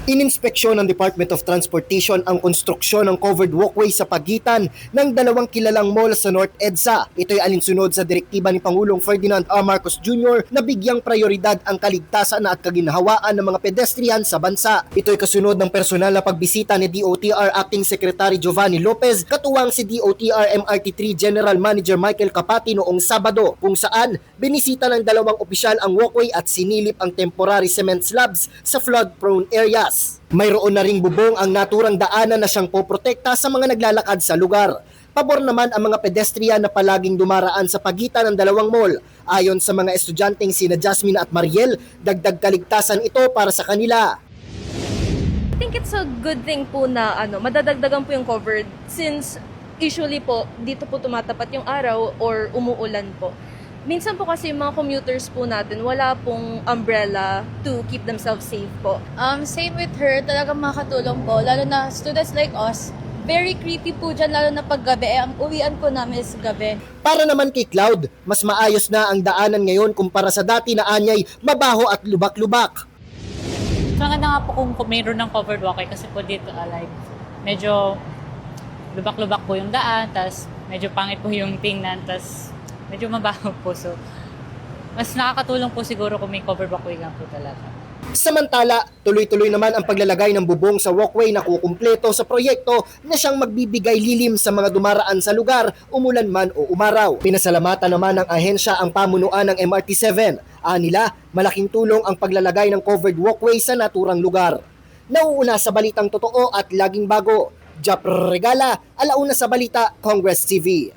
Ininspeksyon ng Department of Transportation ang konstruksyon ng covered walkway sa pagitan ng dalawang kilalang mall sa North EDSA. Ito'y alinsunod sa direktiba ni Pangulong Ferdinand R. Marcos Jr. na bigyang prioridad ang kaligtasan at kaginhawaan ng mga pedestrian sa bansa. Ito'y kasunod ng personal na pagbisita ni DOTR Acting Secretary Giovanni Lopez katuwang si DOTR MRT3 General Manager Michael Capati noong Sabado, kung saan binisita ng dalawang opisyal ang walkway at sinilip ang temporary cement slabs sa flood-prone areas. Mayroon na ring bubong ang naturang daanan na siyang poprotekta sa mga naglalakad sa lugar. Pabor naman ang mga pedestrian na palaging dumaraan sa pagitan ng dalawang mall. Ayon sa mga estudyanteng sina Jasmine at Mariel, dagdag kaligtasan ito para sa kanila. I think it's a good thing po na madadagdagan po yung covered since usually po dito po tumatapat yung araw or umuulan po. Minsan po kasi yung mga commuters po natin, wala pong umbrella to keep themselves safe po. Same with her, talagang makakatulong po, lalo na students like us. Very creepy po dyan, lalo na pag gabi. Ang uwian po namin is gabi. Para naman kay Cloud, mas maayos na ang daanan ngayon kumpara sa dati na anyay mabaho at lubak-lubak. Maganda nga po kung mayroon ng covered walkway kasi po dito like medyo lubak-lubak po yung daan, tas medyo pangit po yung tingnan, tas medyo mabaho po. So, mas nakakatulong po siguro kung may covered walkway lang po talaga. Samantala, tuloy-tuloy naman ang paglalagay ng bubong sa walkway na kukumpleto sa proyekto na siyang magbibigay lilim sa mga dumaraan sa lugar, umulan man o umaraw. Pinasalamatan naman ng ahensya ang pamunuan ng MRT7. Anila, malaking tulong ang paglalagay ng covered walkway sa naturang lugar. Nauuna sa balitang totoo at laging bago. Jap Regala, Alauna sa Balita, Congress TV.